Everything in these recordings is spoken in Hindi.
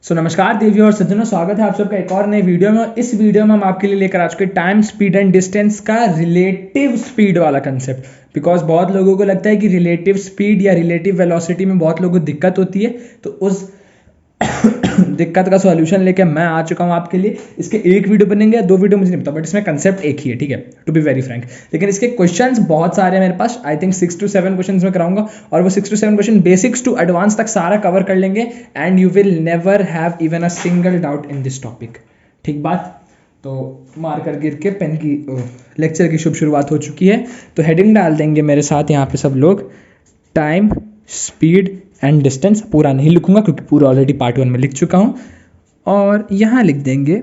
नमस्कार देवियों और सज्जनों, स्वागत है आप सबका एक और नए वीडियो में। इस वीडियो में हम आपके लिए लेकर आ चुके टाइम, स्पीड एंड डिस्टेंस का रिलेटिव स्पीड वाला कंसेप्ट। बिकॉज बहुत लोगों को लगता है कि रिलेटिव स्पीड या रिलेटिव वेलोसिटी में बहुत लोगों को दिक्कत होती है, तो उस दिक्कत का सॉल्यूशन लेके मैं आ चुका हूं आपके लिए। इसके एक वीडियो बनेंगे या दो वीडियो मुझे नहीं पता, बट इसमें कंसेप्ट एक ही है, ठीक है, टू बी वेरी फ्रैंक। लेकिन इसके क्वेश्चंस बहुत सारे हैं मेरे पास। आई थिंक 6 to 7 क्वेश्चंस में कराऊंगा, और वो 6 to 7 question basics to advance तक सारा कवर कर लेंगे, and you will never have even a single doubt in this topic. ठीक बात? तो मार्कर गिर के पेन की लेक्चर की शुभ शुरुआत हो चुकी है। तो हेडिंग डाल देंगे मेरे साथ यहाँ पे सब लोग, टाइम, स्पीड एंड डिस्टेंस। पूरा नहीं लिखूंगा क्योंकि पूरा ऑलरेडी पार्ट 1 में लिख चुका हूं। और यहाँ लिख देंगे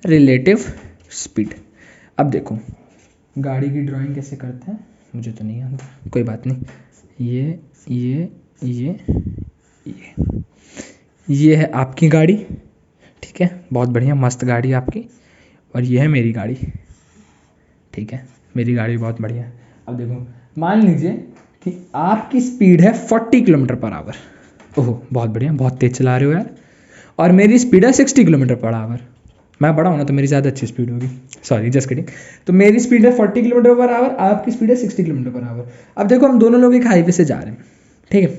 रिलेटिव स्पीड। अब देखो गाड़ी की ड्राइंग कैसे करते हैं, मुझे तो नहीं आता, कोई बात नहीं। ये है आपकी गाड़ी, ठीक है, बहुत बढ़िया मस्त गाड़ी आपकी। और ये है मेरी गाड़ी, ठीक है, मेरी गाड़ी बहुत बढ़िया है। अब देखो मान लीजिए कि आपकी स्पीड है 40 किलोमीटर पर आवर। ओहो बहुत बढ़िया, बहुत तेज चला रहे हो यार। और मेरी स्पीड है 60 किलोमीटर पर आवर। मैं बड़ा हूँ ना, तो मेरी ज़्यादा अच्छी स्पीड होगी, सॉरी जस्ट किडिंग। तो मेरी स्पीड है 40 किलोमीटर पर आवर, आपकी स्पीड है 60 किलोमीटर पर आवर। अब देखो हम दोनों लोग एक हाईवे से जा रहे हैं, ठीक है।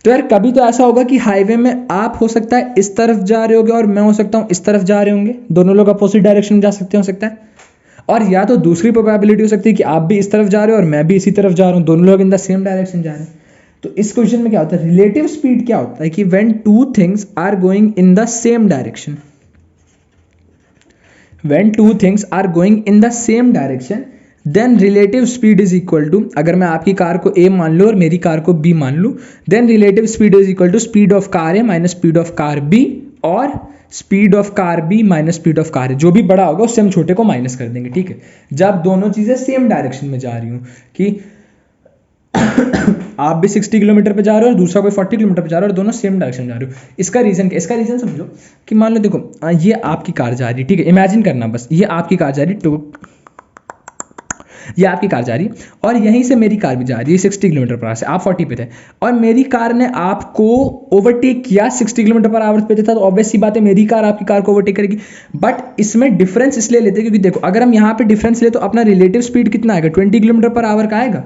तो यार कभी तो ऐसा होगा कि हाईवे में आप हो सकता है इस तरफ जा रहे होगे और मैं हो सकता हूँ इस तरफ जा रहे होंगे, दोनों लोग अपोजिट डायरेक्शन में जा सकते हो सकता है। और या तो दूसरी प्रोबेबिलिटी हो सकती है कि आप भी इस तरफ जा रहे हो और मैं भी इसी तरफ जा रहा हूँ, दोनों लोग इन द सेम डायरेक्शन जा रहे हैं। तो इस क्वेश्चन में क्या होता है, रिलेटिव स्पीड क्या होता है कि when two things are going in the same direction, when two things are going in the same direction then relative speed is equal to, अगर मैं आपकी कार को ए मान लूँ और मेरी कार को बी मान लूँ, then relative speed is equal to speed of car A minus speed of car B, और speed of car B minus speed of car A. जो भी बड़ा होगा उससे हम छोटे को माइनस कर देंगे, ठीक है, जब दोनों चीजें सेम डायरेक्शन में जा रही हूँ। कि आप भी 60 किलोमीटर पे जा रहे हो और दूसरा कोई 40 किलोमीटर पे जा रहा है और दोनों सेम डायरेक्शन जा रहे हो। इसका रीजन समझो कि मान लो देखो ये आपकी कार जा रही है, ठीक है, इमेजिन करना बस, ये आपकी कार जा रही है, ये आपकी कार जा रही है और यहीं से मेरी कार भी जा रही है 60 किलोमीटर पर आवर से। आप 40 पे थे और मेरी कार ने आपको ओवरटेक किया 60 किलोमीटर पर आवर पे था, तो ऑब्वियस सी बात है मेरी कार आपकी कार को ओवरटेक करेगी। बट इसमें डिफरेंस इसलिए लेते हैं क्योंकि देखो अगर हम यहाँ पे डिफरेंस ले तो अपना रिलेटिव स्पीड कितना आएगा, 20 किलोमीटर पर आवर का आएगा।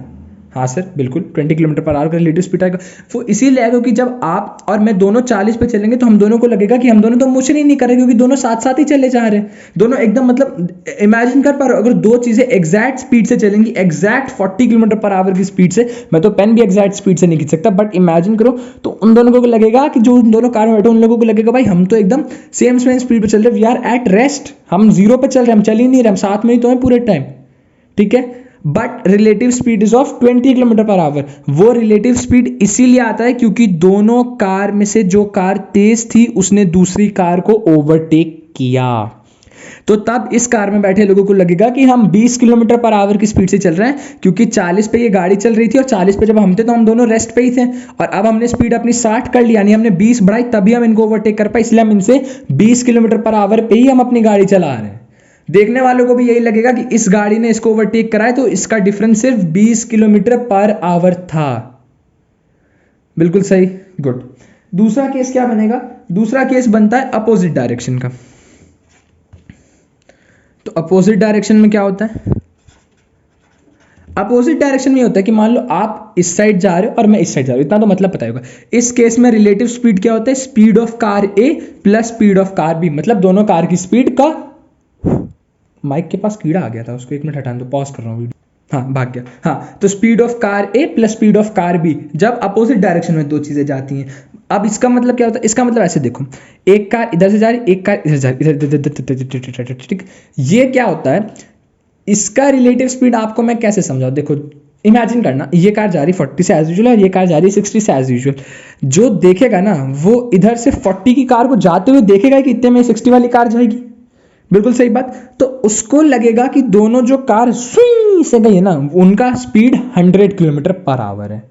हाँ सर बिल्कुल 20 किलोमीटर पर आवर का रिलेटिव स्पीड आएगा। वो इसीलिए आएगा क्योंकि जब आप और मैं दोनों 40 पे चलेंगे तो हम दोनों को लगेगा कि हम दोनों तो मोशन ही नहीं कर रहे, क्योंकि दोनों साथ साथ ही चले जा रहे हैं, दोनों एकदम, मतलब इमेजिन कर पा रहे हो अगर दो चीजें एग्जैक्ट स्पीड से चलेंगी, एग्जैक्ट 40 किलोमीटर पर आवर की स्पीड से, मैं तो पेन भी एग्जैक्ट स्पीड से नहीं खींच सकता, बट इमेजिन करो तो उन दोनों को लगेगा कि जो उन दोनों कार में बैठे उन लोगों को लगेगा भाई हम तो एकदम सेम स्पीड पे चल रहे, वी आर एट रेस्ट, हम जीरो पे चल रहे हैं, हम चल ही नहीं रहे, हम साथ में ही तो हैं पूरे टाइम, ठीक है। But relative speed is of 20 kilometre per our. वो रिलेटिव स्पीड इसीलिए आता है क्योंकि दोनों कार में से जो कार तेज थी उसने दूसरी कार को ओवरटेक किया। तो तब इस कार में बैठे लोगों को लगेगा कि हम 20 किलोमीटर पर आवर की स्पीड से चल रहे हैं, क्योंकि 40 पे ये गाड़ी चल रही थी और 40 पे जब हम थे तो हम दोनों रेस्ट पे ही थे, और अब हमने स्पीड अपनी 60 कर ली, यानी हमने 20 बढ़ाई तभी हम इनको ओवरटेक कर पाए, इसलिए हम इनसे 20 किलोमीटर पर आवर पे ही हम अपनी गाड़ी चला रहे हैं। देखने वालों को भी यही लगेगा कि इस गाड़ी ने इसको ओवरटेक करा है, तो इसका डिफरेंस सिर्फ 20 किलोमीटर पर आवर था। बिल्कुल सही, गुड। दूसरा केस क्या बनेगा, दूसरा केस बनता है अपोजिट डायरेक्शन का। तो अपोजिट डायरेक्शन में क्या होता है, अपोजिट डायरेक्शन में होता है कि मान लो आप इस साइड जा रहे हो और मैं इस साइड जा रहा हूं, इतना तो मतलब पता होगा। इस केस में रिलेटिव स्पीड क्या होता है, speed of car A plus speed of car B, मतलब दोनों कार की स्पीड का, माइक के पास कीड़ा आ गया था, उसको 1 मिनट हटाने दो, पॉज कर रहा हूँ वीडियो, हाँ भाग गया। हाँ तो speed of car A plus speed of car B, जब अपोजिट डायरेक्शन में दो चीजें जाती हैं। अब इसका मतलब क्या होता है, इसका मतलब ऐसे देखो, एक कार इधर से जा रही, एक कार इधर जा रही, इधर, ठीक। ये क्या होता है, इसका रिलेटिव स्पीड आपको मैं कैसे समझाऊं, देखो इमेजिन करना, ये कार जा रही 40 से एज यूजुअल और ये कार जा रही 60 से एज यूजुअल। जो देखेगा ना वो इधर से 40 की कार को जाते हुए देखेगा कि इतने में 60 वाली कार जाएगी, बिल्कुल सही बात। तो उसको लगेगा कि दोनों जो कार स्विंग से गई है ना, उनका स्पीड 100 किलोमीटर पर आवर है,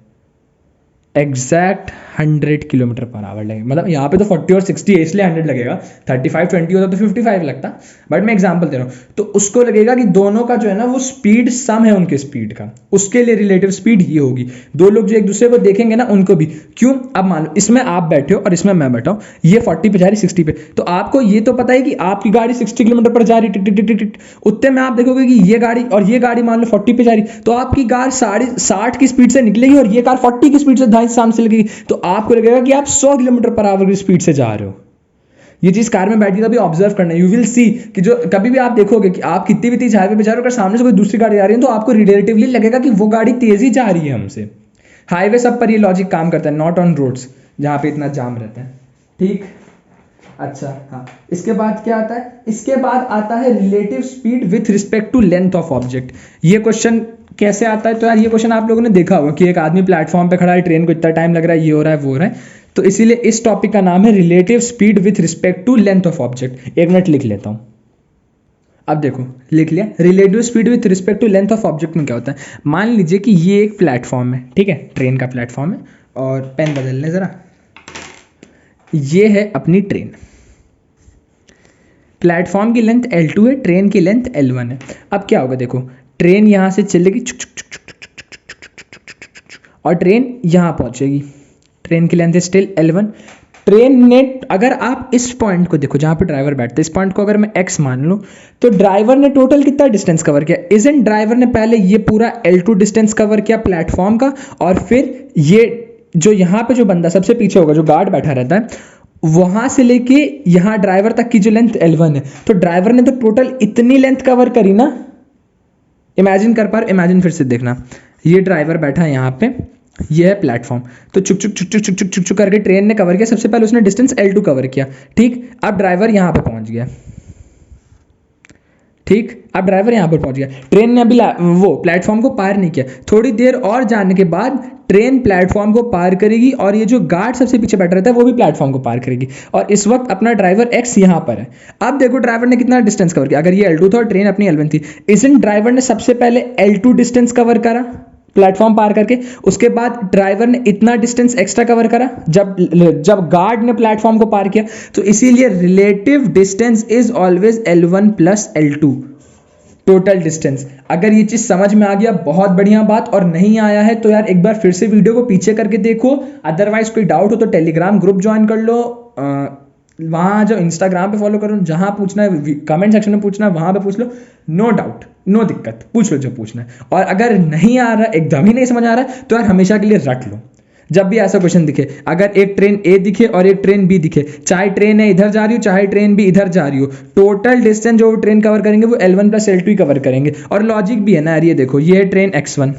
एग्जैक्ट 100 किलोमीटर पर आवर लगेगा। मतलब यहाँ पे तो 40 और 60 है इसलिए 100 लगेगा, 35-20 होता तो 55 लगता, बट मैं एग्जांपल दे रहा हूँ। तो उसको लगेगा कि दोनों का जो है ना वो स्पीड सम है उनके स्पीड का, उसके लिए रिलेटिव स्पीड ये होगी। दो लोग जो एक दूसरे को देखेंगे ना उनको भी, क्यों, अब मान लो इसमें आप बैठे हो और इसमें मैं बैठा हूँ, ये 40 पे जा रही 60 पे, तो आपको ये तो पता है कि आपकी गाड़ी 60 किलोमीटर पर जा रही, टिक टिक टिक टिक, उतने में आप देखोगे कि ये गाड़ी और ये गाड़ी मान लो 40 पे जा रही, तो आपकी कार 60 की स्पीड से निकलेगी और ये कार 40 की स्पीड से ढाई सामने से लगेगी, तो आपको लगेगा कि आप 100 किलोमीटर पर आवर की स्पीड से जा रहे हो। ये चीज कार में बैठ के कभी ऑब्जर्व करना, यू विल सी कि जो कभी भी आप देखोगे कि आप कितनी भी तेज हाईवे पे जा रहे हो, अगर सामने से कोई दूसरी गाड़ी आ रही है तो आपको रिलेटिवली लगेगा कि वो गाड़ी तेज ही जा रही है हमसे। हाईवे सब पर ये लॉजिक काम करता है, नॉट ऑन रोड्स जहां पे इतना जाम रहता है, ठीक। अच्छा हाँ, इसके बाद क्या आता है, इसके बाद आता है relative speed with respect to length of object. ये क्वेश्चन कैसे आता है, तो यार ये क्वेश्चन आप लोगों ने देखा होगा कि एक आदमी प्लेटफॉर्म पे खड़ा है, ट्रेन को इतना टाइम लग रहा है, ये हो रहा है वो हो रहा है, तो इसीलिए इस टॉपिक का नाम है relative speed with respect to length of object. एक मिनट लिख लेता हूं। अब देखो लिख लिया, relative speed with respect to length of object में क्या होता है, मान लीजिए कि ये एक प्लेटफॉर्म है, ठीक है, ट्रेन का प्लेटफॉर्म है, और पेन बदल लें जरा, ये है अपनी ट्रेन, प्लेटफॉर्म की लेंथ L2 है, ट्रेन की लेंथ L1 है। अब क्या होगा, देखो ट्रेन यहां से चलेगी और ट्रेन यहां पहुंचेगी, ट्रेन की लेंथ स्टिल L1। ट्रेन ने, अगर आप इस पॉइंट को देखो जहां पे ड्राइवर बैठते हैं, इस पॉइंट को अगर मैं x मान लूं, तो ड्राइवर ने टोटल कितना डिस्टेंस कवर किया, इजंट ड्राइवर ने पहले ये पूरा L2 डिस्टेंस कवर किया प्लेटफॉर्म का, और फिर ये जो यहाँ पे जो बंदा सबसे पीछे होगा, जो गार्ड बैठा रहता है, वहां से लेके यहां ड्राइवर तक की जो लेंथ L1 है, तो ड्राइवर ने तो टोटल इतनी लेंथ कवर करी ना। इमेजिन कर पा रहे, इमेजिन फिर से देखना, ये ड्राइवर बैठा है यहाँ पे, ये है प्लेटफॉर्म, तो चुक चुक चुक चुक चुक चुक चुक चुक करके ट्रेन ने कवर किया, सबसे पहले उसने डिस्टेंस L2 कवर किया, ठीक। अब ड्राइवर यहाँ पे पहुंच गया, ठीक, अब ड्राइवर यहाँ पर पहुंच गया, ट्रेन ने अभी वो प्लेटफॉर्म को पार नहीं किया, थोड़ी देर और जाने के बाद ट्रेन प्लेटफॉर्म को पार करेगी, और ये जो गार्ड सबसे पीछे बैठा रहता है वो भी प्लेटफॉर्म को पार करेगी, और इस वक्त अपना ड्राइवर X यहाँ पर है। अब देखो ड्राइवर ने कितना डिस्टेंस कवर किया, अगर ये L2 था और ट्रेन अपनी L1 थी, इसलिए ड्राइवर ने सबसे पहले L2 डिस्टेंस कवर करा प्लेटफॉर्म पार करके, उसके बाद ड्राइवर ने इतना डिस्टेंस एक्स्ट्रा कवर करा जब गार्ड ने प्लेटफॉर्म को पार किया, तो इसीलिए relative distance is always L1 plus L2 total distance. अगर ये चीज समझ में आ गया बहुत बढ़िया बात, और नहीं आया है तो यार एक बार फिर से वीडियो को पीछे करके देखो, अदरवाइज कोई डाउट हो तो टेलीग्राम ग्रुप ज्वाइन कर लो, वहां जो इंस्टाग्राम पे फॉलो करो, जहां पूछना है कमेंट सेक्शन में पूछना है वहां पे पूछ लो, नो डाउट नो दिक्कत, पूछ लो जो पूछना है। और अगर नहीं आ रहा, एकदम ही नहीं समझ आ रहा है, तो यार हमेशा के लिए रट लो, जब भी ऐसा क्वेश्चन दिखे, अगर एक ट्रेन A दिखे और एक ट्रेन B दिखे, चाहे ट्रेन A इधर जा रही हो चाहे ट्रेन B इधर जा रही हो, टोटल डिस्टेंस जो ट्रेन कवर करेंगे वो L1 प्लस L2 कवर करेंगे। और लॉजिक भी है ना यार, ये देखो ये ट्रेन X1,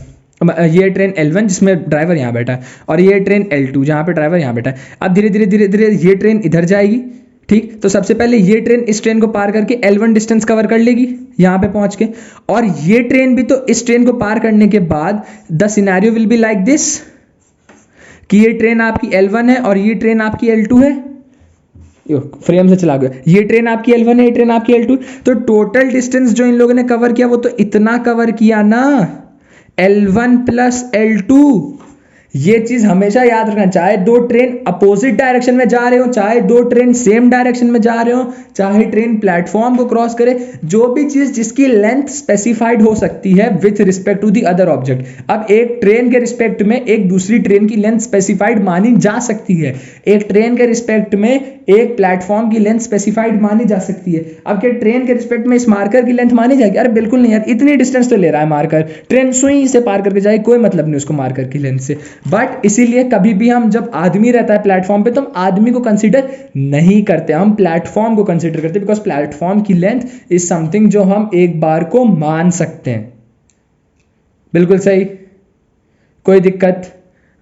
ये ट्रेन L1 जिसमें ड्राइवर यहाँ बैठा है, और ये ट्रेन L2 जहाँ पे ड्राइवर यहाँ बैठा है। अब धीरे धीरे धीरे धीरे ये ट्रेन इधर जाएगी, ठीक, तो सबसे पहले ये ट्रेन इस ट्रेन को पार करके L1 डिस्टेंस कवर कर लेगी यहाँ पे पहुंच के, और ये ट्रेन भी तो इस ट्रेन को पार करने के बाद the scenario will be like this, कि ये ट्रेन आपकी L1 है और ये ट्रेन आपकी L2 है, फ्रेम से चला गया, ये ट्रेन आपकी L1 है, ये ट्रेन आपकी L2, तो टोटल डिस्टेंस जो इन लोगों ने कवर किया वो तो इतना कवर किया ना, L1 प्लस L2। ये चीज हमेशा याद रखना, चाहे दो ट्रेन अपोजिट डायरेक्शन में जा रहे हो, चाहे दो ट्रेन सेम डायरेक्शन में जा रहे हो, चाहे ट्रेन प्लेटफॉर्म को क्रॉस करे, जो भी चीज जिसकी लेंथ स्पेसिफाइड हो सकती है with respect to the other object. अब एक ट्रेन के रिस्पेक्ट में एक दूसरी ट्रेन की लेंथ स्पेसिफाइड मानी जा सकती है, एक ट्रेन के रिस्पेक्ट में एक प्लेटफॉर्म की लेंथ स्पेसिफाइड मानी जा सकती है। अब क्या ट्रेन के रिस्पेक्ट में इस मार्कर की लेंथ मानी जाएगी? अरे बिल्कुल नहीं यार, इतनी डिस्टेंस तो ले रहा है मार्कर, ट्रेन सुई से पार करके जाए, कोई मतलब नहीं उसको मार्कर की लेंथ से। बट इसीलिए कभी भी हम जब आदमी रहता है प्लेटफॉर्म पे तो हम आदमी को कंसीडर नहीं करते, हम प्लेटफॉर्म को कंसीडर करते हैं, बिकॉज प्लेटफॉर्म की लेंथ इज समथिंग जो हम एक बार को मान सकते हैं। बिल्कुल सही, कोई दिक्कत?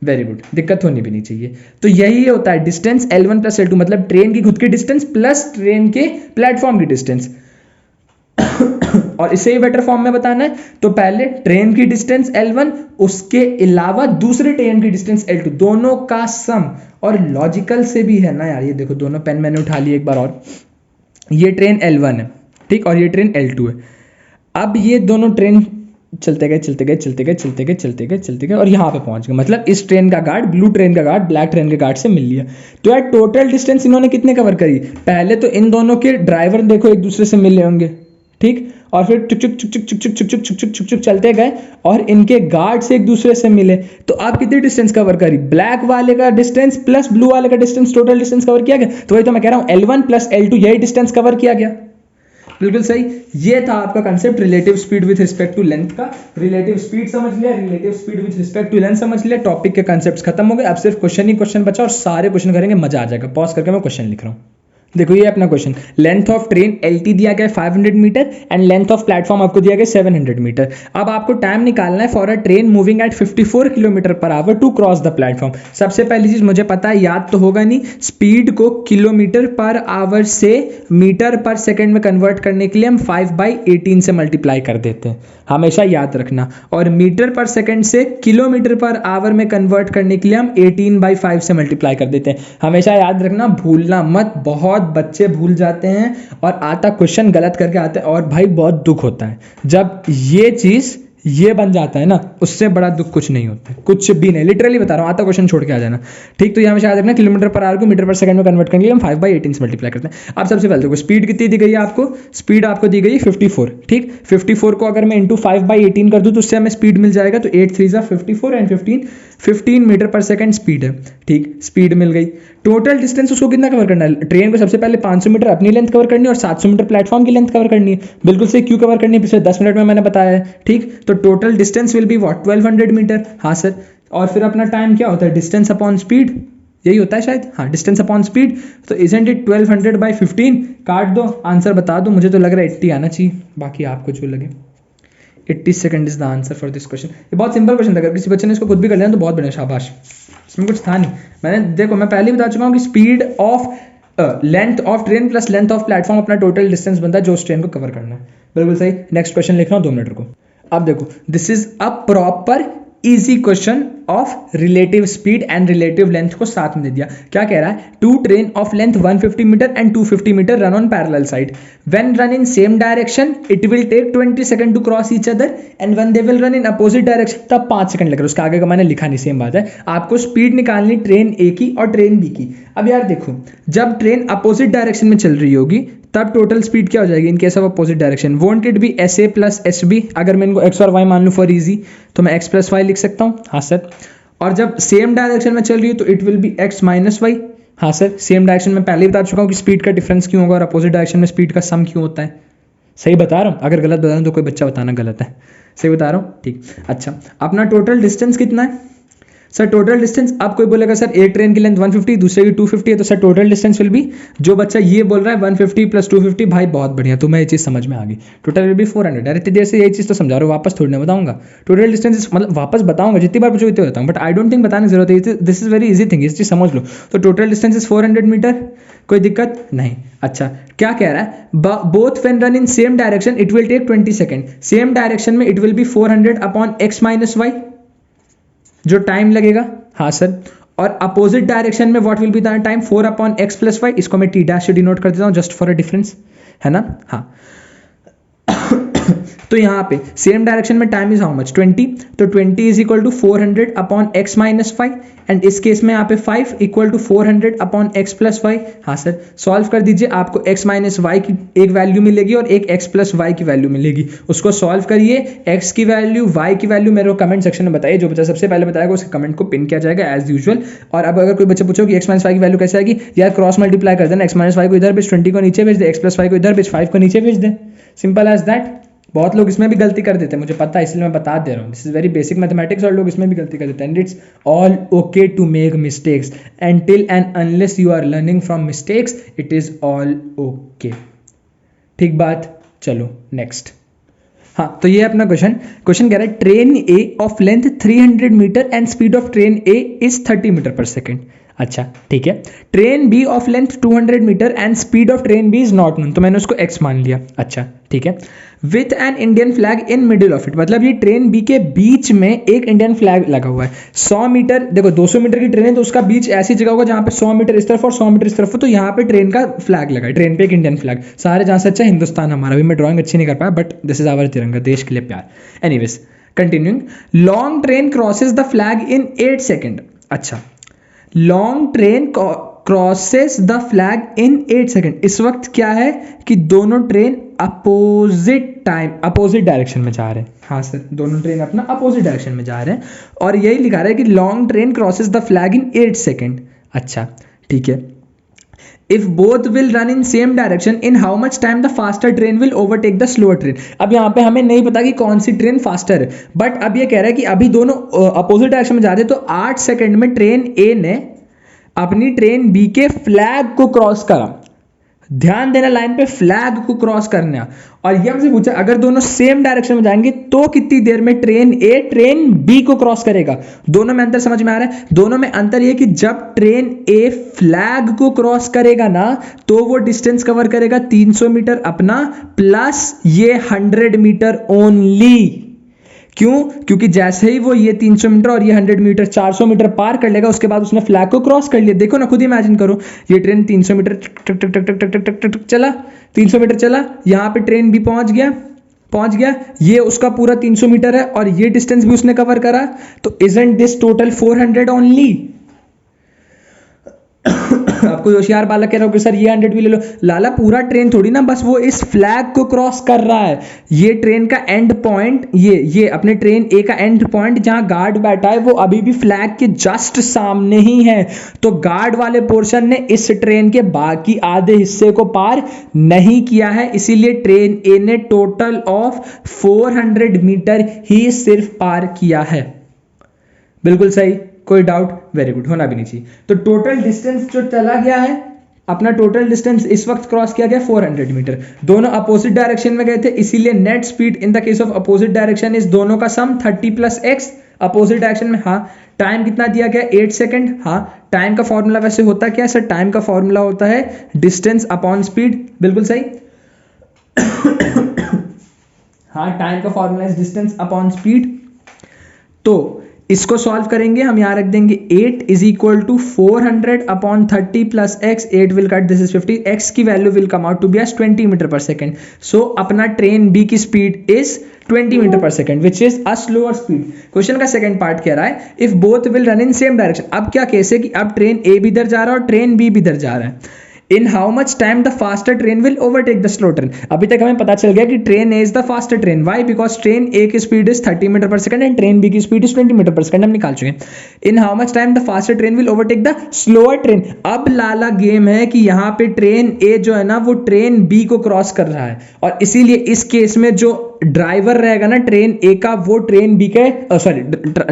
वेरी गुड, दिक्कत होनी भी नहीं चाहिए। तो यही होता है डिस्टेंस L1 प्लस L2, मतलब ट्रेन की खुद की डिस्टेंस प्लस ट्रेन के प्लेटफॉर्म की डिस्टेंस। और इसे ही बेटर फॉर्म में बताना है तो पहले ट्रेन की डिस्टेंस L1, उसके अलावा दूसरे ट्रेन की डिस्टेंस L2, दोनों का सम। और लॉजिकल से भी है ना यार, ये देखो दोनों पेन मैंने उठा लिए एक बार, और ये ट्रेन L1 है, ठीक, और ये ट्रेन L2 है। अब ये दोनों ट्रेन चलते गए चलते गए चलते गए चलते गए चलते गए चलते गए और यहाँ पे पहुंच गए। मतलब इस ट्रेन का गार्ड ब्लू ट्रेन का गार्ड ब्लैक ट्रेन के गार्ड से मिल लिया। तो यार टोटल डिस्टेंस इन्होंने कितने कवर करी? पहले तो इन दोनों के ड्राइवर देखो एक दूसरे से मिले होंगे, ठीक, और फिर चुक चुक चुक चुक चुक चुक चुक चुक चुक चुक चुक चुक चलते गए और इनके गार्ड से एक दूसरे से मिले। तो आप कितनी डिस्टेंस कवर करी? ब्लैक वाले का डिस्टेंस प्लस ब्लू वाले का डिस्टेंस, टोटल डिस्टेंस कवर किया गया। तो वही तो मैं कह रहा हूं L1 प्लस L2 यही डिस्टेंस कवर किया गया। बिल्कुल सही। ये था आपका concept relative speed with respect to length का। रिलेटिव स्पीड समझ लिया, relative speed with respect to length समझ लिया, टॉपिक के कंसेप्ट्स खत्म हो गए। अब सिर्फ क्वेश्चन ही क्वेश्चन बचा और सारे क्वेश्चन करेंगे, मजा आ जाएगा। पॉज करके मैं क्वेश्चन लिख रहा हूँ। देखो ये अपना question, length of train LT दिया गया 500 metre and length of platform आपको दिया गया 700 मीटर। अब आपको टाइम निकालना है for a train moving at 54 kilometre per hour to cross the platform. सबसे पहली चीज मुझे पता है, याद तो होगा नहीं, स्पीड को किलोमीटर पर आवर से मीटर पर सेकेंड में कन्वर्ट करने के लिए हम 5/18 से मल्टीप्लाई कर देते हैं, हमेशा याद रखना। और मीटर पर सेकेंड से किलोमीटर पर आवर में कन्वर्ट करने के लिए हम 18/5 से मल्टीप्लाई कर देते हैं, हमेशा याद रखना, भूलना मत। बहुत बच्चे भूल जाते हैं और आता क्वेश्चन गलत करके आते हैं और भाई बहुत दुख होता है जब ये चीज ये बन जाता है ना, उससे बड़ा दुख कुछ नहीं होता है, कुछ भी नहीं, लिटरली बता रहा हूँ। आता क्वेश्चन छोड़ के आ जाना, ठीक। तो ये हमेशा याद रखना, किलोमीटर पर आवर को मीटर पर सेकंड में कन्वर्ट करने के लिए हम 5/18 से मल्टीप्लाई करते हैं। अब सबसे पहले देखो स्पीड कितनी दी गई है आपको, स्पीड आपको दी गई 54, ठीक। 54 को अगर मैं इंटू 5/18 कर दूं तो उससे हमें स्पीड मिल जाएगा। तो 8 3 54 and 15 metre per second speed है, ठीक। स्पीड मिल गई। टोटल डिस्टेंस उसको कितना कवर करना है? ट्रेन को सबसे पहले 500 मीटर अपनी लेंथ कवर करनी है और 700 मीटर प्लेटफॉर्म की लेंथ कवर करनी है। बिल्कुल से क्यों कवर करनी है, पिछले 10 मिनट में मैंने बताया है, ठीक। तो total distance will be what 1200 metre. हाँ सर। और फिर अपना टाइम क्या होता है? डिस्टेंस अपॉन स्पीड, यही होता है शायद, हाँ, डिस्टेंस अपॉन स्पीड। तो इजंट इट 1200/15? काट दो, आंसर बता दो। मुझे तो लग रहा है 80 आना चाहिए, बाकी आपको जो लगे। 80 second is the answer for this question. ये बहुत सिंपल क्वेश्चन था, अगर किसी बच्चे ने इसको खुद भी कर लिया तो बहुत बढ़िया, शाबाश। इसमें कुछ था नहीं। मैंने देखो, मैं पहले ही बता चुका हूँ कि speed of length of train plus length of platform अपना टोटल डिस्टेंस बनता है जो उस ट्रेन को कवर करना है। बिल्कुल सही। नेक्स्ट क्वेश्चन लिख रहा हूँ, 2 मिनट को। अब देखो, this is a proper easy question of relative speed and relative length को साथ में दे दिया। क्या कह रहा है? Two train of length 150 metre and 250 metre run on parallel side. When run in same direction it will take 20 second to cross each other and when they will run in opposite direction तब 5 सेकंड लगेगा। उसका आगे का मैंने लिखा नहीं, सेम बात है। आपको स्पीड निकालनी ट्रेन ए की और ट्रेन बी की। अब यार देखो, जब ट्रेन अपोजिट डायरेक्शन में चल रही होगी तब टोटल स्पीड क्या हो जाएगी in case of opposite direction? Won't it be SA plus SB? अगर मैं इनको x और y मान लूँ फॉर इजी, तो मैं x प्लस y लिख सकता हूँ। हाँ सर। और जब सेम डायरेक्शन में चल रही है तो it will be x minus y. हाँ सर। सेम डायरेक्शन में पहले ही बता चुका हूँ कि स्पीड का डिफरेंस क्यों होगा और अपोजिट डायरेक्शन में स्पीड का सम क्यों होता है। सही बता रहा हूँ? अगर गलत बता रहा हूँ तो कोई बच्चा बताना गलत है। सही बता रहा हूँ, ठीक। अच्छा, अपना टोटल डिस्टेंस कितना है सर? टोटल डिस्टेंस, आप कोई बोलेगा सर एक ट्रेन की लेंथ 150 दूसरे की 250 है, तो sir total distance will B, जो बच्चा ये बोल रहा है 150 प्लस 250, भाई बहुत बढ़िया, तुम्हें ये चीज़ समझ में आ गई। Total will be 400। अरे इतनी देर से यही चीज़ तो समझा रहा हूँ, वापस थोड़ी ना बताऊंगा। टोटल डिस्टेंस मतलब वापस बताऊंगा, जितनी बार पूछो उतनी बताऊँ, बट आई डोंट थिंक बताने की जरूरत है। This is very easy thing, इस चीज़ समझ लो। तो टोटल डिस्टेंस इज 400 मीटर, कोई दिक्कत नहीं। अच्छा, क्या कह रहा है? Both when run in same direction it will take 20 second. Same direction में it will be 400/x minus Y, जो टाइम लगेगा। हाँ सर। और अपोजिट डायरेक्शन में what will be the time? 4/x plus Y. इसको मैं T डैश से डिनोट कर देता हूँ जस्ट फॉर अ डिफरेंस, है ना। हाँ। तो यहाँ पे सेम डायरेक्शन में टाइम इज हाउ मच? 20। तो 20 is equal to 400/x minus y and इस केस में यहाँ पे 5 equal to 400/x plus y. हाँ सर। सॉल्व कर दीजिए, आपको x माइनस वाई की एक वैल्यू मिलेगी और एक x प्लस वाई की वैल्यू मिलेगी। उसको सॉल्व करिए, x की वैल्यू, y की वैल्यू मेरे को कमेंट सेक्शन में बताइए। जो बच्चा सबसे पहले बताएगा उसके कमेंट को पिन किया जाएगा एज यूजुअल। और अब अगर कोई बच्चा पूछो कि x माइनस वाई की वैल्यू कैसे आएगी, यार क्रॉस मल्टीप्लाई कर देना, x माइनस वाई को इधर भेज, 20 को नीचे भेज दे, x प्लस वाई को इधर भेज, 5 को नीचे भेज दे, सिंपल एज दैट। बहुत लोग इसमें भी गलती कर देते हैं, मुझे पता है, इसलिए मैं बता दे रहा हूँ। This is very basic mathematics और लोग इसमें भी गलती कर देते हैं। And it's all okay to make mistakes until and unless you are learning from mistakes, it is all okay। ठीक बात। चलो नेक्स्ट। हाँ, तो ये अपना क्वेश्चन कह रहा है train A of length 300 metre and speed of train A is 30 metre per second. अच्छा ठीक है। Train B of length 200 metre and speed of train B is not known, तो मैंने उसको x मान लिया। अच्छा ठीक है। With an Indian flag in middle of it, मतलब ये ट्रेन बी के बीच में एक इंडियन फ्लैग लगा हुआ है। 100 मीटर, देखो 200 मीटर की ट्रेन है तो उसका बीच ऐसी जगह होगा जहां पे 100 मीटर इस तरफ और 100 मीटर इस तरफ हो, तो यहाँ पे ट्रेन का फ्लैग लगा है, ट्रेन पे एक इंडियन फ्लैग। सारे जहां से अच्छा हिंदुस्तान हमारा, भी मैं ड्राइंग अच्छी नहीं कर पाया, बट दिस इज आवर तिरंगा, देश के लिए प्यार। Anyways continuing, long train crosses the flag in 8 second. अच्छा, long train crosses the flag in 8 second. इस वक्त क्या है कि दोनों ट्रेन अपोजिट डायरेक्शन में जा रहे हैं। हाँ सर, दोनों ट्रेन अपना अपोजिट डायरेक्शन में जा रहे हैं और यही लिखा रहा है कि long train crosses the flag in 8 second. अच्छा ठीक है, if both will run in same direction, in how much time the faster train will overtake the slower train. अब यहाँ पे हमें नहीं पता कि कौन सी ट्रेन फास्टर है, बट अब ये कह रहा है कि अभी दोनों अपोजिट डायरेक्शन में जा रहे हैं, तो 8 सेकेंड में ट्रेन ए ने अपनी ट्रेन बी के फ्लैग को क्रॉस करा। ध्यान देना, लाइन पे फ्लैग को क्रॉस करना। और ये हमसे पूछा अगर दोनों सेम डायरेक्शन में जाएंगे तो कितनी देर में ट्रेन ए ट्रेन बी को क्रॉस करेगा। दोनों में अंतर समझ में आ रहा है? दोनों में अंतर ये कि जब ट्रेन ए फ्लैग को क्रॉस करेगा ना तो वो डिस्टेंस कवर करेगा 300 मीटर अपना प्लस ये 100 मीटर ओनली। क्यों? क्योंकि जैसे ही वो ये 300 मीटर और ये 100 मीटर 400 मीटर पार कर लेगा उसके बाद उसने फ्लैग को क्रॉस कर लिया। देखो ना, खुद इमेजिन करो, ये ट्रेन 300 मीटर टक टक टक टक टक टक टक चला, 300 मीटर चला, यहाँ पे ट्रेन भी पहुंच गया, ये उसका पूरा 300 मीटर है और ये डिस्टेंस भी उसने कवर करा, तो इजंट दिस टोटल 400 ओनली। आपको होशियार बालक कह रहा हो कि सर ये 100 भी ले लो। लाला, पूरा ट्रेन थोड़ी ना, बस वो इस फ्लैग को क्रॉस कर रहा है। ये ट्रेन का एंड पॉइंट, ये अपने ट्रेन ए का एंड पॉइंट जहां गार्ड बैठा है वो अभी भी फ्लैग के जस्ट सामने ही है। तो गार्ड वाले पोर्शन ने इस ट्रेन के बाकी आधे हिस्से को पार नहीं किया है, इसीलिए ट्रेन ए ने टोटल ऑफ 400 मीटर ही सिर्फ पार किया है। बिल्कुल सही, कोई डाउट? वेरी गुड, होना भी नहीं चाहिए। तो टोटल डिस्टेंस जो चला गया है, अपना टोटल डिस्टेंस इस वक्त क्रॉस किया गया 400 मीटर। दोनों अपोजिट डायरेक्शन में गए थे, इसीलिए net speed in the case of opposite direction is दोनों का सम 30 + x। अपोजिट डायरेक्शन में हाँ, टाइम कितना दिया गया? 8 सेकेंड। हाँ, टाइम का फॉर्मूला वैसे होता क्या है सर? टाइम का फॉर्मूला होता है डिस्टेंस अपॉन स्पीड। बिल्कुल सही। हाँ, टाइम का formula is distance upon speed. तो इसको सॉल्व करेंगे, हम यहां रख देंगे 8 = 400 upon 30 + x। 8 will cut, this is 50। x की value will come out to be as 20 metre per second. So अपना ट्रेन बी की speed is 20 metre per second which is a slower speed. Question का सेकंड पार्ट कह रहा है if both will run in same direction. अब क्या केस है कि अब ट्रेन ए भी इधर जा रहा है और ट्रेन बी भी इधर जा रहा है। In how much time the faster train will overtake the slow train. अभी तक हमें पता चल गया कि train A is the faster train. Why? Because train A की speed is 30 metre per second and train B की speed is 20 metre per second. हम निकाल चुके हैं। In how much time the faster train will overtake the slower train. अब लाला गेम है कि यहाँ पे ट्रेन ए जो है ना वो ट्रेन बी को क्रॉस कर रहा है और इसीलिए इस केस में जो ड्राइवर रहेगा ना ट्रेन ए का, वो ट्रेन बी के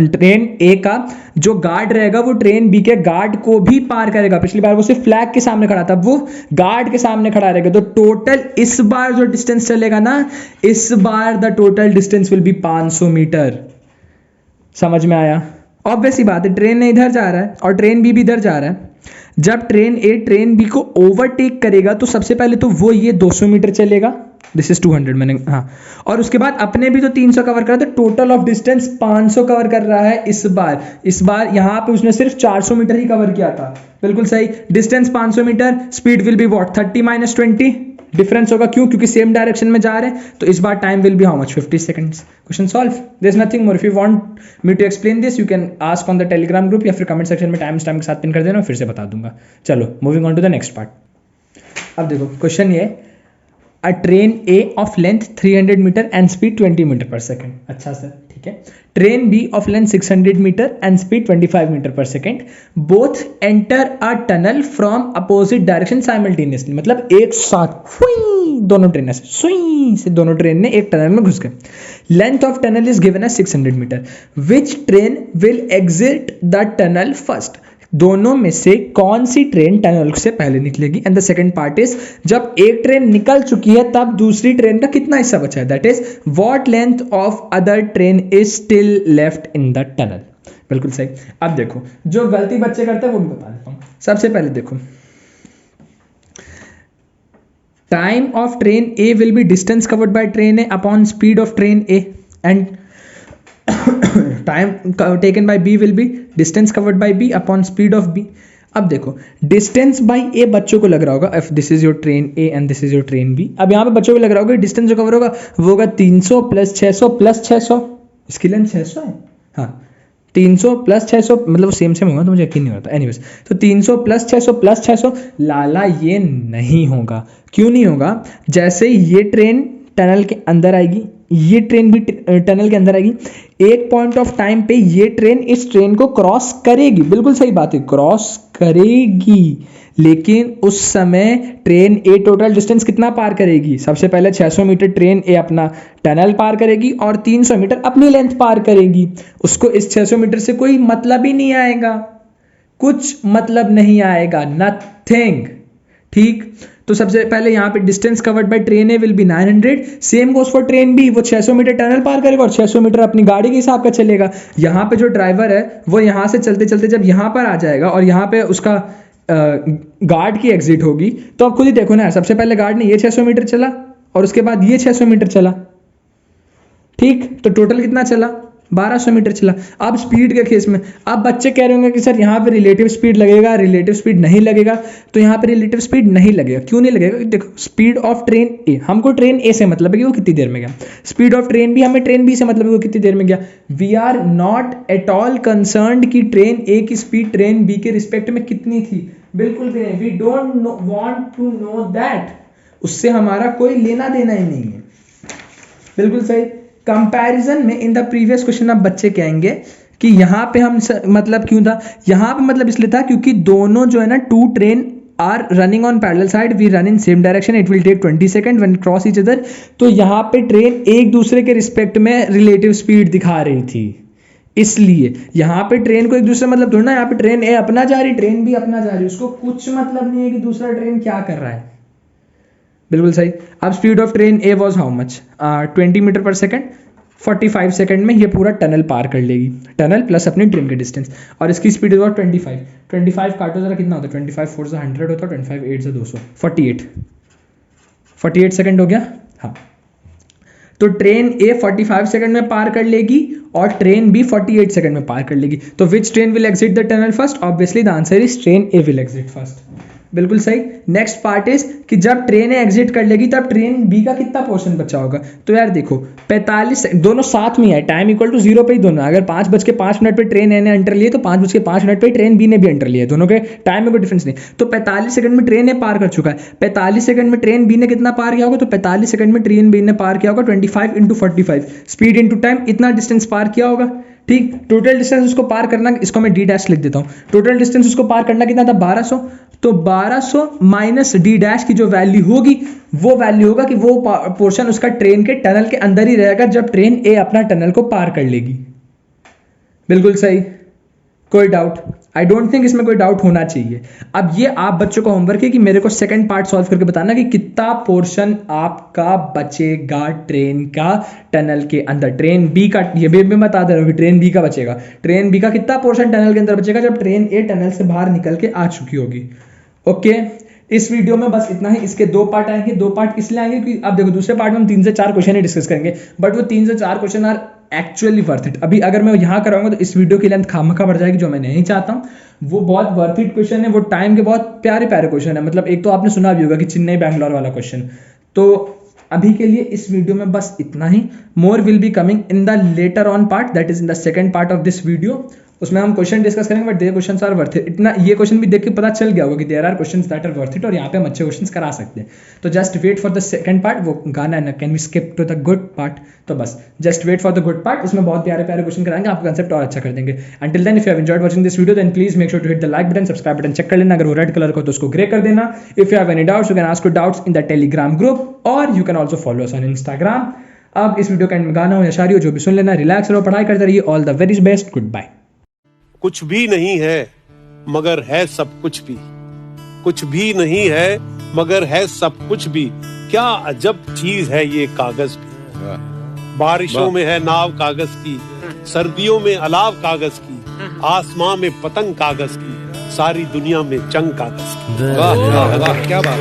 ट्रेन ए का जो गार्ड रहेगा वो ट्रेन बी के गार्ड को भी पार करेगा। पिछली बार वो सिर्फ फ्लैग के सामने खड़ा था, वो गार्ड के सामने खड़ा रहेगा। तो टोटल इस बार जो डिस्टेंस चलेगा ना, इस बार the total distance will be 500 metre. समझ में आया? ऑब्वियस ही बात है, ट्रेन ए इधर जा रहा है और ट्रेन बी भी इधर जा रहा है। जब ट्रेन ए ट्रेन बी को ओवरटेक करेगा तो सबसे पहले तो वो ये 200 मीटर चलेगा, दिस इज 200 मैंने, हाँ, और उसके बाद अपने भी तो 300 कवर करा, तो टोटल ऑफ डिस्टेंस 500 कवर कर रहा है इस बार यहाँ पे उसने सिर्फ 400 मीटर ही कवर किया था। बिल्कुल सही, distance 500 metre, speed will be what 30 - 20 difference होगा। क्यों? क्योंकि सेम डायरेक्शन में जा रहे हैं। तो इस बार time will be how much? 50 seconds. Question solve. There is nothing more. If you want me to explain this you can ask on the Telegram group या फिर कमेंट सेक्शन में टाइम के साथ पिन कर देना, फिर से बता दूंगा। चलो moving on to the next part. अब देखो क्वेश्चन ये, a train A of length 300 metre and speed 20 metre per second. अच्छा सर, ठीक है। Train B of length 600 metre and speed 25 metre per second. Both enter a tunnel from opposite direction simultaneously. मतलब एक साथ दोनों ट्रेन से दोनों ट्रेन ने एक टनल में घुस गए। Length of tunnel is given as 600 metre. Which train will exit the tunnel first. दोनों में से कौन सी ट्रेन टनल से पहले निकलेगी। And the second part is, जब एक ट्रेन निकल चुकी है तब दूसरी ट्रेन का कितना हिस्सा बचा है। That is what length of other train is still left in the tunnel. बिल्कुल सही। अब देखो जो गलती बच्चे करते हैं वो भी बता देता हूं। सबसे पहले देखो, time of train A will B distance covered by train A upon speed of train A and time taken by b will be distance covered by b upon speed of b। अब देखो डिस्टेंस बाई ए बच्चों को लग रहा होगा, if this is your train A and this is your train B. अब यहाँ पे बच्चों को लग रहा होगा डिस्टेंस जो कवर होगा वो होगा 300 + 600 + 600। इसकी लेंथ 600 है, हाँ 300 प्लस 600 मतलब सेम सेम होगा तो मुझे यकीन नहीं होता। एनीवेज तो 300 प्लस 600 प्लस 600, लाला ये नहीं होगा। क्यों नहीं होगा? जैसे ही ये ट्रेन टनल के अंदर आएगी, ये ट्रेन भी टनल के अंदर आएगी, एक पॉइंट ऑफ टाइम पे ये ट्रेन इस ट्रेन को क्रॉस करेगी, बिल्कुल सही बात है, क्रॉस करेगी। लेकिन उस समय ट्रेन ए टोटल डिस्टेंस कितना पार करेगी? सबसे पहले 600 मीटर ट्रेन ए अपना टनल पार करेगी और 300 मीटर अपनी लेंथ पार करेगी। उसको इस 600 मीटर से कोई मतलब ही नहीं आएगा, कुछ मतलब नहीं आएगा, नथिंग। ठीक, तो सबसे पहले यहाँ पे distance covered by train A will be 900, same goes for train B, वो 600 मीटर टनल पार करेगा और 600 मीटर अपनी गाड़ी के हिसाब का चलेगा। यहाँ पे जो ड्राइवर है वो यहाँ से चलते चलते जब यहाँ पर आ जाएगा और यहाँ पे उसका गार्ड की एग्जिट होगी, तो आप खुद ही देखो ना, सबसे पहले गार्ड ने ये 600 मीटर चला और उसके बाद ये 600 मीटर चला, ठीक, तो टोटल कितना चला? 1200 मीटर चला। अब स्पीड के केस में अब बच्चे कह रहे होंगे कि सर यहाँ पे रिलेटिव स्पीड लगेगा, रिलेटिव स्पीड नहीं लगेगा। तो यहाँ पे रिलेटिव स्पीड नहीं लगेगा। क्यों नहीं लगेगा? देखो स्पीड ऑफ ट्रेन ए, हमको ट्रेन ए से मतलब है कि वो कितनी देर में गया। स्पीड ऑफ ट्रेन बी, हमें ट्रेन बी से मतलब है वो कितनी देर में गया। We are not at all concerned कि ट्रेन ए की स्पीड ट्रेन बी के रिस्पेक्ट में कितनी थी, बिल्कुल भी नहीं। We don't want to know that, उससे हमारा कोई लेना देना ही नहीं है, बिल्कुल सही। कंपैरिजन में इन द प्रीवियस क्वेश्चन अब बच्चे कहेंगे कि यहाँ पे हम मतलब क्यों था, यहाँ पे मतलब इसलिए था क्योंकि दोनों जो है ना, two train are running on parallel side, we run in same direction, it will take 20 second when cross each other. तो यहाँ पे ट्रेन एक दूसरे के रिस्पेक्ट में रिलेटिव स्पीड दिखा रही थी, इसलिए यहाँ पे ट्रेन को एक दूसरे मतलब थोड़ा ना, यहाँ पे ट्रेन ए अपना जा रही, ट्रेन बी अपना जा रही, उसको कुछ मतलब नहीं है कि दूसरा ट्रेन क्या कर रहा है, बिल्कुल सही। अब speed of train A was how much? 20 metre per second, 45 second में ये पूरा टनल पार कर लेगी, टनल प्लस अपनी ट्रेन के डिस्टेंस। और इसकी स्पीड इज 25 काटो जरा कितना होता है, 25 4 से 100 होता है, 25 8 से 200, 48 सेकंड हो गया। हाँ, तो ट्रेन ए 45 सेकंड में पार कर लेगी और ट्रेन बी 48 सेकंड में पार कर लेगी। तो विच train will exit the tunnel first? Obviously the answer is train A will exit first, बिल्कुल सही। नेक्स्ट पार्ट इज कि जब ट्रेन एग्जिट कर लेगी तब ट्रेन बी का कितना पोर्शन बचा होगा? तो यार देखो 45 दोनों साथ में है, टाइम इक्वल टू 0 पे ही दोनों। अगर 5:05 पे ट्रेन ए ने एंटर लिए तो 5:05 पे ट्रेन बी ने भी एंटर लिया, दोनों के टाइम में कोई डिफरेंस नहीं। तो 45 सेकंड में ट्रेन ए पार कर चुका है, 45 सेकंड में ट्रेन बी ने कितना पार किया होगा? तो 45 सेकंड में ट्रेन बी ने पार किया होगा 25 × 45, स्पीड इंटू टाइम, इतना डिस्टेंस पार किया होगा। ठीक, टोटल डिस्टेंस उसको पार करना, इसको मैं डी डैश लिख देता हूँ, टोटल डिस्टेंस उसको पार करना कितना था? 1200। तो 1200 माइनस डी डैश की जो वैल्यू होगी वो वैल्यू होगा कि वो पोर्शन उसका ट्रेन के टनल के अंदर ही रहेगा जब ट्रेन ए अपना टनल को पार कर लेगी, बिल्कुल सही, कोई डाउट? आई डोंट थिंक इसमें कोई डाउट होना चाहिए। अब ये आप बच्चों का होमवर्क है कि मेरे को सेकंड पार्ट सॉल्व करके बताना कि कितना पोर्शन आपका बचेगा ट्रेन का टनल के अंदर। ट्रेन बी का, ये भी मैं बता दे रहा हूँ कि ट्रेन बी का बचेगा, ट्रेन बी का कितना पोर्शन टनल के अंदर बचेगा जब ट्रेन ए टनल से बाहर निकल के आ चुकी होगी। ओके, इस वीडियो में बस इतना ही। इसके 2 पार्ट आएंगे, 2 पार्ट इसलिए आएंगे कि अब देखो दूसरे पार्ट में हम 3 से 4 क्वेश्चन ही डिस्कस करेंगे, बट वो 3 से 4 question are actually worth it. अभी अगर मैं यहाँ कराऊंगा तो इस वीडियो की लेंथ खामखा बढ़ जाएगी, जो मैं नहीं चाहता हूँ। वो बहुत वर्थ इट क्वेश्चन है, वो टाइम के बहुत प्यारे प्यारे क्वेश्चन है। मतलब एक तो आपने सुना भी होगा कि चेन्नई बैंगलोर वाला क्वेश्चन। तो अभी के लिए इस वीडियो में बस इतना ही। More will be coming in the later on part, that is in the second part of this video. उसमें हम क्वेश्चन डिस्कस करेंगे, but they questions are worth it. इतना ये क्वेश्चन भी देख के पता चल गया होगा कि there are questions that are worth it, और यहाँ पे हम अच्छे क्वेश्चंस करा सकते हैं। तो just wait for the second part. वो गाना है ना, can we skip to the good part? तो बस just wait for the good part, उसमें बहुत प्यारे प्यारे क्वेश्चन कराएंगे, आपका कंसेप्ट और अच्छा कर देंगे। Until then, if you have enjoyed watching this video then please make sure to hit the like button, subscribe button check कर लेना, अगर वो रेड कलर का तो उसको ग्रे कर देना। If you have any doubts you can ask your doubts in the Telegram group, और you can also follow us on Instagram. अब इस वीडियो का एंड में गाना हो या शायरी हो, जो भी सुन लेना, रिलैक्स रहो, पढ़ाई करते रहिए। All the very best, goodbye. कुछ भी नहीं है मगर है सब कुछ भी, कुछ भी नहीं है मगर है सब कुछ भी, क्या अजब चीज है ये कागज भी। बारिशों में है नाव कागज की, सर्दियों में अलाव कागज की, आसमां में पतंग कागज की, सारी दुनिया में जंग कागज की। वाह वाह वाह, क्या बात।